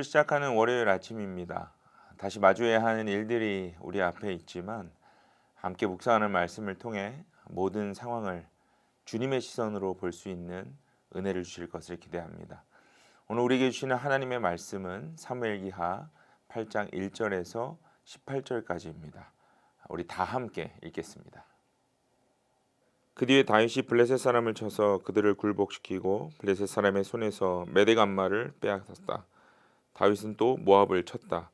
주를 시작하는 월요일 아침입니다. 다시 마주해야 하는 일들이 우리 앞에 있지만 함께 묵상하는 말씀을 통해 모든 상황을 주님의 시선으로 볼 수 있는 은혜를 주실 것을 기대합니다. 오늘 우리에게 주시는 하나님의 말씀은 사무엘기하 8장 1절에서 18절까지입니다. 우리 다 함께 읽겠습니다. 그 뒤에 다윗이 블레셋 사람을 쳐서 그들을 굴복시키고 블레셋 사람의 손에서 메대간마를 빼앗았다. 다윗은 또 모압을 쳤다.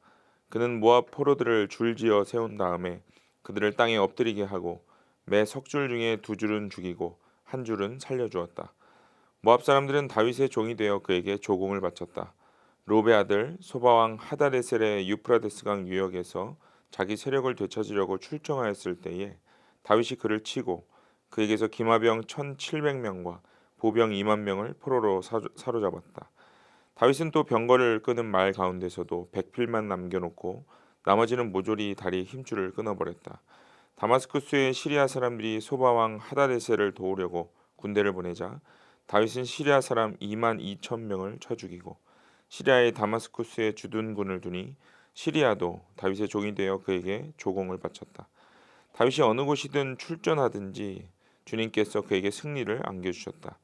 그는 모압 포로들을 줄지어 세운 다음에 그들을 땅에 엎드리게 하고 매 석줄 중에 두 줄은 죽이고 한 줄은 살려주었다. 모압 사람들은 다윗의 종이 되어 그에게 조공을 바쳤다. 롭의 아들 소바왕 하다데셀의 유프라데스강 유역에서 자기 세력을 되찾으려고 출정하였을 때에 다윗이 그를 치고 그에게서 기마병 1,700명과 보병 2만 명을 포로로 사로잡았다. 다윗은 또 병거를 끄는 말 가운데서도 백필만 남겨놓고 나머지는 모조리 다리 힘줄을 끊어버렸다. 다마스쿠스의 시리아 사람들이 소바왕 하다데셀을 도우려고 군대를 보내자 다윗은 시리아 사람 2만 2천 명을 쳐 죽이고 시리아의 다마스쿠스에 주둔군을 두니 시리아도 다윗의 종이 되어 그에게 조공을 바쳤다. 다윗이 어느 곳이든 출전하든지 주님께서 그에게 승리를 안겨주셨다.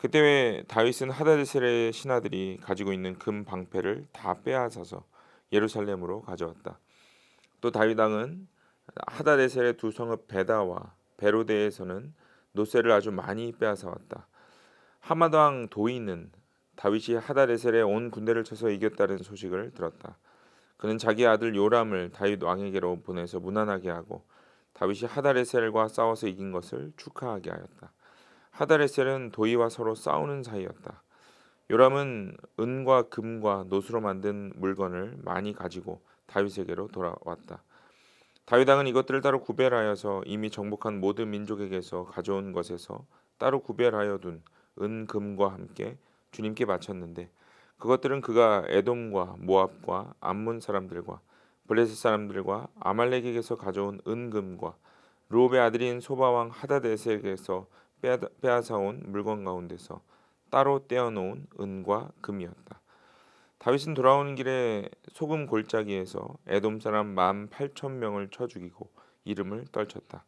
그때 왜 다윗은 하다데셀의 신하들이 가지고 있는 금 방패를 다 빼앗아서 예루살렘으로 가져왔다. 또 다윗 왕은 하다데셀의 두 성읍 베다와 베로데에서는 노새를 아주 많이 빼앗아 왔다. 하맛 왕 도이는 다윗이 하다데셀의 온 군대를 쳐서 이겼다는 소식을 들었다. 그는 자기 아들 요람을 다윗 왕에게로 보내서 무난하게 하고 다윗이 하다데셀과 싸워서 이긴 것을 축하하게 하였다. 하다레셀은 도이와 서로 싸우는 사이였다. 요람은 은과 금과 노수로 만든 물건을 많이 가지고 다윗에게로 돌아왔다. 다윗 왕은 이것들을 따로 구별하여서 이미 정복한 모든 민족에게서 가져온 것에서 따로 구별하여 둔 은, 금과 함께 주님께 바쳤는데 그것들은 그가 에돔과 모압과 암몬 사람들과 블레셋 사람들과 아말렉에게서 가져온 은금과 르홉의 아들인 소바왕 하다데셀에게서 빼앗아온 물건 가운데서 따로 떼어놓은 은과 금이었다. 다윗은 돌아오는 길에 소금 골짜기에서 에돔 사람 18,000명을 쳐 죽이고 이름을 떨쳤다.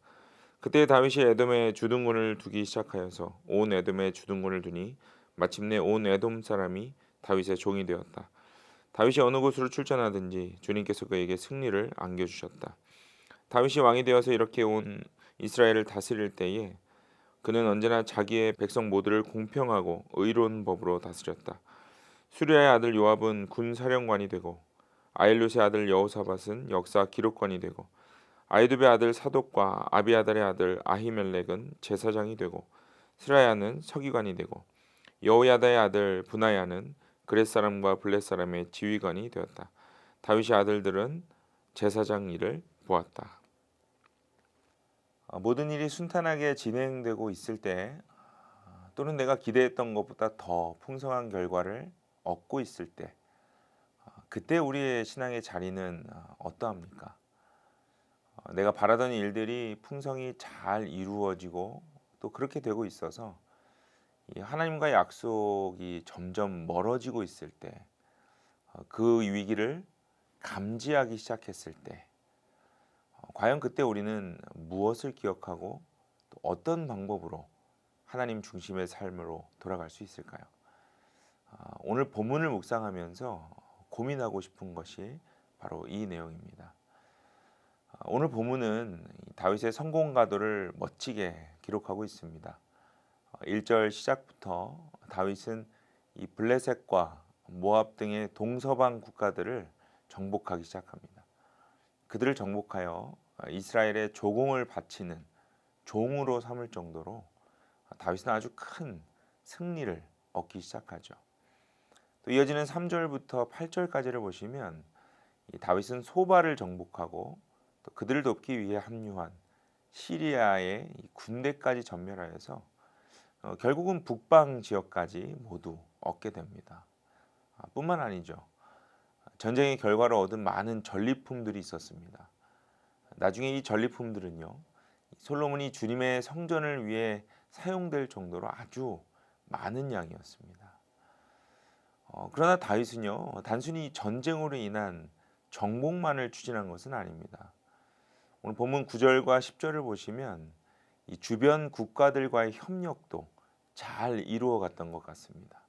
그때 다윗이 에돔에 주둔군을 두기 시작하여서 온 에돔에 주둔군을 두니 마침내 온 에돔 사람이 다윗의 종이 되었다. 다윗이 어느 곳으로 출전하든지 주님께서 그에게 승리를 안겨주셨다. 다윗이 왕이 되어서 이렇게 온 이스라엘을 다스릴 때에 그는 언제나 자기의 백성 모두를 공평하고 의로운 법으로 다스렸다. 수리아의 아들 요압은 군 사령관이 되고 아일롯의 아들 여호사밧은 역사 기록관이 되고 아이두베의 아들 사독과 아비아달의 아들 아히멜렉은 제사장이 되고 스라야는 서기관이 되고 여호야다의 아들 분하야는 그렛 사람과 블렛 사람의 지휘관이 되었다. 다윗의 아들들은 제사장 일을 보았다. 모든 일이 순탄하게 진행되고 있을 때 또는 내가 기대했던 것보다 더 풍성한 결과를 얻고 있을 때 그때 우리의 신앙의 자리는 어떠합니까? 내가 바라던 일들이 풍성히 잘 이루어지고 또 그렇게 되고 있어서 이 하나님과의 약속이 점점 멀어지고 있을 때 그 위기를 감지하기 시작했을 때 과연 그때 우리는 무엇을 기억하고 또 어떤 방법으로 하나님 중심의 삶으로 돌아갈 수 있을까요? 오늘 본문을 묵상하면서 고민하고 싶은 것이 바로 이 내용입니다. 오늘 본문은 다윗의 성공 가도를 멋지게 기록하고 있습니다. 1절 시작부터 다윗은 이 블레셋과 모압 등의 동서방 국가들을 정복하기 시작합니다. 그들을 정복하여 이스라엘의 조공을 바치는 종으로 삼을 정도로 다윗은 아주 큰 승리를 얻기 시작하죠. 또 이어지는 3절부터 8절까지를 보시면 이 다윗은 소바를 정복하고 또 그들을 돕기 위해 합류한 시리아의 이 군대까지 전멸하여서 결국은 북방 지역까지 모두 얻게 됩니다. 뿐만 아니죠. 전쟁의 결과로 얻은 많은 전리품들이 있었습니다. 나중에 이 전리품들은요, 솔로몬이 주님의 성전을 위해 사용될 정도로 아주 많은 양이었습니다. 그러나 다윗은요, 단순히 전쟁으로 인한 정복만을 추진한 것은 아닙니다. 오늘 본문 9절과 10절을 보시면 이 주변 국가들과의 협력도 잘 이루어 갔던 것 같습니다.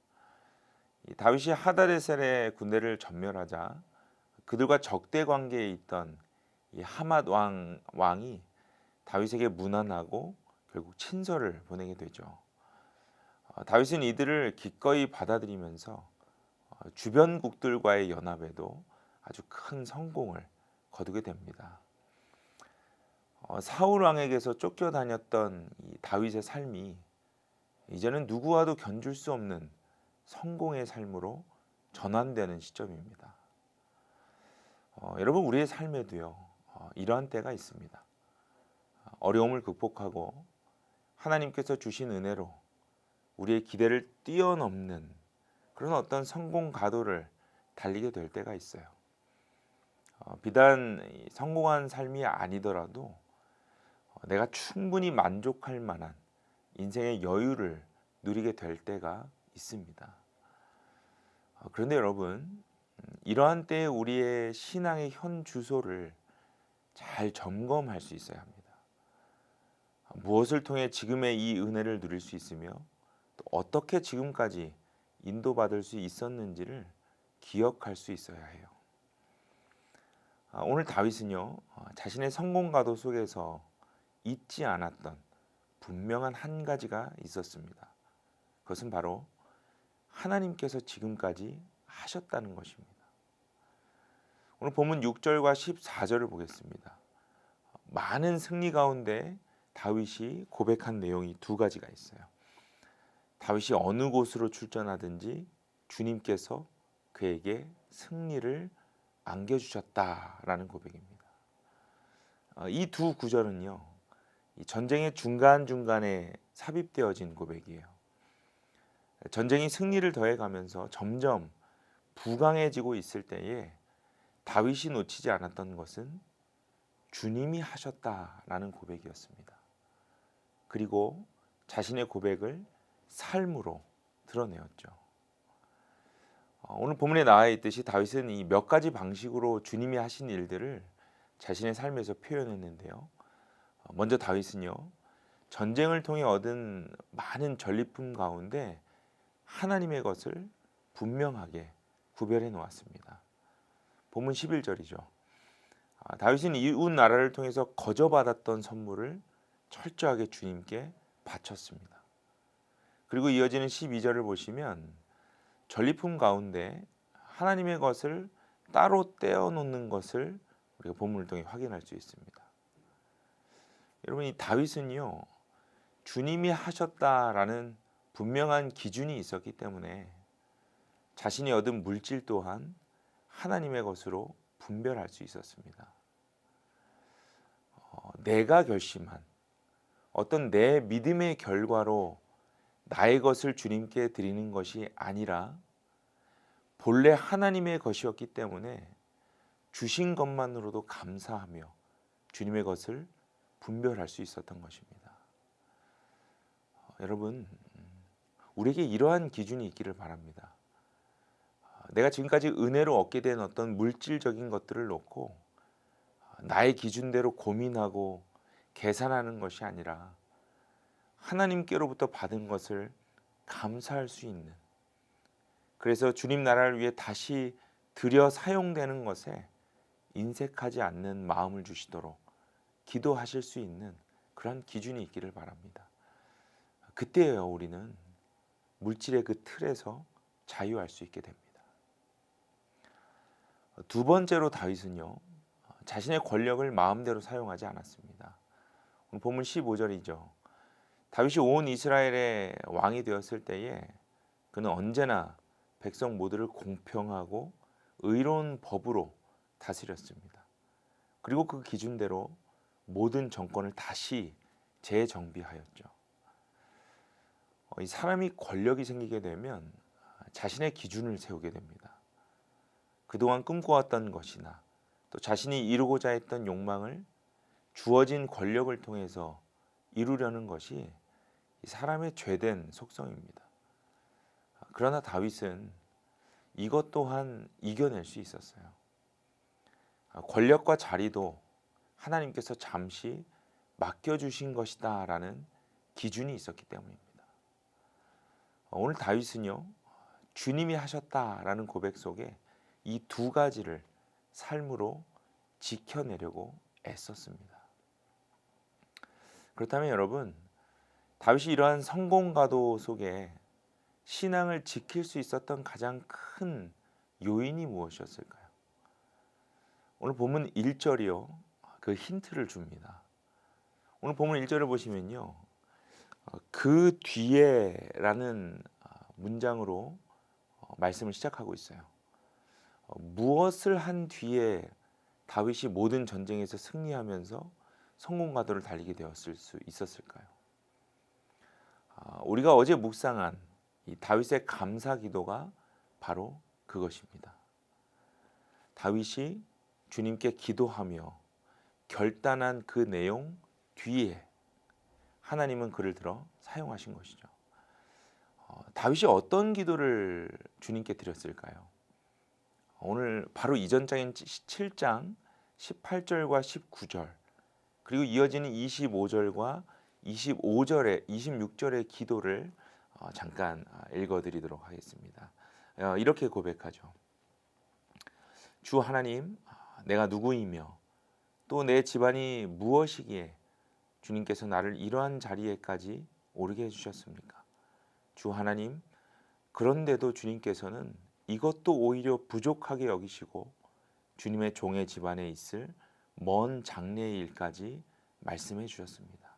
이 다윗이 하다데셀의 군대를 전멸하자 그들과 적대 관계에 있던 이 하맛 왕이 다윗에게 문안하고 결국 친서를 보내게 되죠. 다윗은 이들을 기꺼이 받아들이면서 주변국들과의 연합에도 아주 큰 성공을 거두게 됩니다. 사울 왕에게서 쫓겨다녔던 이 다윗의 삶이 이제는 누구와도 견줄 수 없는 성공의 삶으로 전환되는 시점입니다. 여러분 우리의 삶에도요 이러한 때가 있습니다. 어려움을 극복하고 하나님께서 주신 은혜로 우리의 기대를 뛰어넘는 그런 어떤 성공 가도를 달리게 될 때가 있어요. 비단 성공한 삶이 아니더라도 내가 충분히 만족할 만한 인생의 여유를 누리게 될 때가 있습니다. 그런데 여러분 이러한 때에 우리의 신앙의 현 주소를 잘 점검할 수 있어야 합니다. 무엇을 통해 지금의 이 은혜를 누릴 수 있으며 또 어떻게 지금까지 인도받을 수 있었는지를 기억할 수 있어야 해요. 오늘 다윗은요 자신의 성공 가도 속에서 잊지 않았던 분명한 한 가지가 있었습니다. 그것은 바로 하나님께서 지금까지 하셨다는 것입니다. 오늘 본문 6절과 14절을 보겠습니다. 많은 승리 가운데 다윗이 고백한 내용이 두 가지가 있어요. 다윗이 어느 곳으로 출전하든지 주님께서 그에게 승리를 안겨주셨다라는 고백입니다. 이 두 구절은요, 이 전쟁의 중간중간에 삽입되어진 고백이에요. 전쟁이 승리를 더해가면서 점점 부강해지고 있을 때에 다윗이 놓치지 않았던 것은 주님이 하셨다라는 고백이었습니다. 그리고 자신의 고백을 삶으로 드러내었죠. 오늘 본문에 나와 있듯이 다윗은 이 몇 가지 방식으로 주님이 하신 일들을 자신의 삶에서 표현했는데요. 먼저 다윗은요, 전쟁을 통해 얻은 많은 전리품 가운데 하나님의 것을 분명하게 구별해 놓았습니다. 본문 11절이죠. 다윗은 이웃 나라를 통해서 거저받았던 선물을 철저하게 주님께 바쳤습니다. 그리고 이어지는 12절을 보시면 전리품 가운데 하나님의 것을 따로 떼어놓는 것을 우리가 본문을 통해 확인할 수 있습니다. 여러분 이 다윗은요 주님이 하셨다라는 분명한 기준이 있었기 때문에 자신이 얻은 물질 또한 하나님의 것으로 분별할 수 있었습니다. 내가 결심한 어떤 내 믿음의 결과로 나의 것을 주님께 드리는 것이 아니라 본래 하나님의 것이었기 때문에 주신 것만으로도 감사하며 주님의 것을 분별할 수 있었던 것입니다. 여러분 우리에게 이러한 기준이 있기를 바랍니다. 내가 지금까지 은혜로 얻게 된 어떤 물질적인 것들을 놓고 나의 기준대로 고민하고 계산하는 것이 아니라 하나님께로부터 받은 것을 감사할 수 있는, 그래서 주님 나라를 위해 다시 들여 사용되는 것에 인색하지 않는 마음을 주시도록 기도하실 수 있는 그런 기준이 있기를 바랍니다. 그때예요 우리는 물질의 그 틀에서 자유할 수 있게 됩니다. 두 번째로 다윗은요 자신의 권력을 마음대로 사용하지 않았습니다. 오늘 본문 15절이죠. 다윗이 온 이스라엘의 왕이 되었을 때에 그는 언제나 백성 모두를 공평하고 의로운 법으로 다스렸습니다. 그리고 그 기준대로 모든 정권을 다시 재정비하였죠. 이 사람이 권력이 생기게 되면 자신의 기준을 세우게 됩니다. 그동안 꿈꿔왔던 것이나 또 자신이 이루고자 했던 욕망을 주어진 권력을 통해서 이루려는 것이 사람의 죄된 속성입니다. 그러나 다윗은 이것 또한 이겨낼 수 있었어요. 권력과 자리도 하나님께서 잠시 맡겨주신 것이다 라는 기준이 있었기 때문입니다. 오늘 다윗은요, 주님이 하셨다라는 고백 속에 이 두 가지를 삶으로 지켜내려고 애썼습니다. 그렇다면 여러분, 다윗이 이러한 성공가도 속에 신앙을 지킬 수 있었던 가장 큰 요인이 무엇이었을까요? 오늘 본문 1절이요, 그 힌트를 줍니다. 오늘 본문 1절을 보시면요, 그 뒤에라는 문장으로 말씀을 시작하고 있어요. 무엇을 한 뒤에 다윗이 모든 전쟁에서 승리하면서 성공가도를 달리게 되었을 수 있었을까요? 우리가 어제 묵상한 이 다윗의 감사 기도가 바로 그것입니다. 다윗이 주님께 기도하며 결단한 그 내용 뒤에 하나님은 그를 들어 사용하신 것이죠. 다윗이 어떤 기도를 주님께 드렸을까요? 오늘 바로 이전 장인 7장 18절과 19절 그리고 이어지는 25절과 26절의 기도를 잠깐 읽어드리도록 하겠습니다. 이렇게 고백하죠. 주 하나님, 내가 누구이며 또 내 집안이 무엇이기에 주님께서 나를 이러한 자리에까지 오르게 해주셨습니까? 주 하나님, 그런데도 주님께서는 이것도 오히려 부족하게 여기시고 주님의 종의 집안에 있을 먼 장래의 일까지 말씀해 주셨습니다.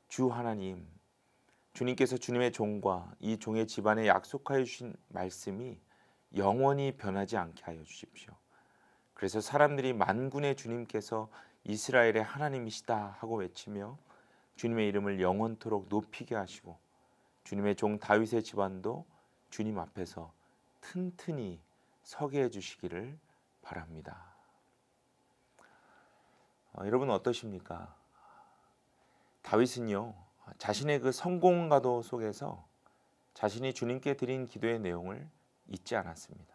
주 하나님, 주님께서 주님의 종과 이 종의 집안에 약속하여 주신 말씀이 영원히 변하지 않게 하여 주십시오. 그래서 사람들이 만군의 주님께서 이스라엘의 하나님이시다 하고 외치며 주님의 이름을 영원토록 높이게 하시고 주님의 종 다윗의 집안도 주님 앞에서 튼튼히 서게 해주시기를 바랍니다. 여러분 어떠십니까? 다윗은요, 자신의 그 성공가도 속에서 자신이 주님께 드린 기도의 내용을 잊지 않았습니다.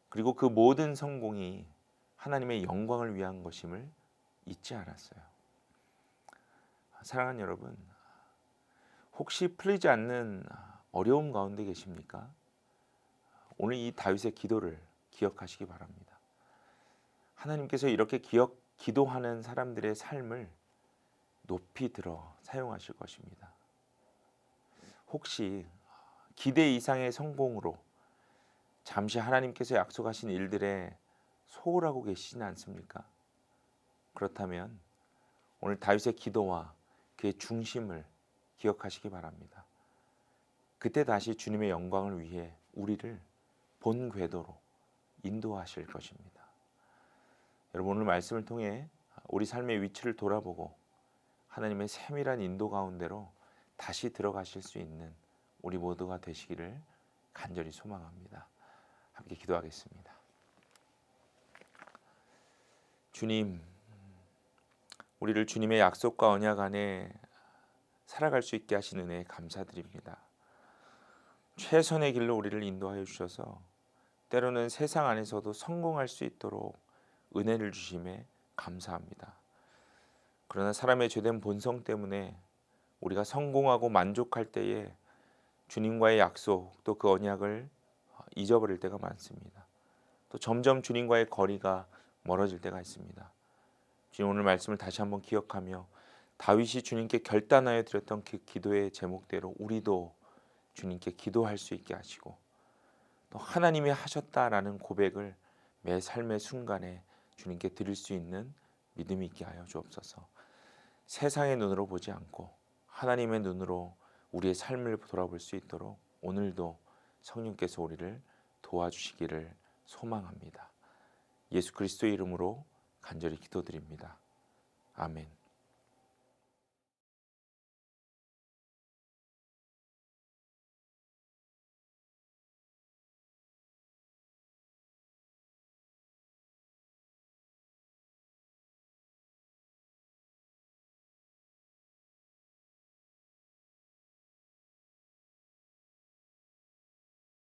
그리고 그 모든 성공이 하나님의 영광을 위한 것임을 잊지 않았어요. 사랑하는 여러분, 혹시 풀리지 않는 어려움 가운데 계십니까? 오늘 이 다윗의 기도를 기억하시기 바랍니다. 하나님께서 이렇게 기도하는 사람들의 삶을 높이 들어 사용하실 것입니다. 혹시 기대 이상의 성공으로 잠시 하나님께서 약속하신 일들에 소홀하고 계시지는 않습니까? 그렇다면 오늘 다윗의 기도와 그의 중심을 기억하시기 바랍니다. 그때 다시 주님의 영광을 위해 우리를 본 궤도로 인도하실 것입니다. 여러분 오늘 말씀을 통해 우리 삶의 위치를 돌아보고 하나님의 세밀한 인도 가운데로 다시 들어가실 수 있는 우리 모두가 되시기를 간절히 소망합니다. 함께 기도하겠습니다. 주님, 우리를 주님의 약속과 언약 안에 살아갈 수 있게 하신 은혜에 감사드립니다. 최선의 길로 우리를 인도하여 주셔서 때로는 세상 안에서도 성공할 수 있도록 은혜를 주심에 감사합니다. 그러나 사람의 죄된 본성 때문에 우리가 성공하고 만족할 때에 주님과의 약속 또 그 언약을 잊어버릴 때가 많습니다. 또 점점 주님과의 거리가 멀어질 때가 있습니다. 주님 오늘 말씀을 다시 한번 기억하며 다윗이 주님께 결단하여 드렸던 그 기도의 제목대로 우리도 주님께 기도할 수 있게 하시고 또 하나님이 하셨다라는 고백을 매 삶의 순간에 주님께 드릴 수 있는 믿음이 있게 하여 주옵소서. 세상의 눈으로 보지 않고 하나님의 눈으로 우리의 삶을 돌아볼 수 있도록 오늘도 성령께서 우리를 도와주시기를 소망합니다. 예수 그리스도의 이름으로 간절히 기도드립니다. 아멘.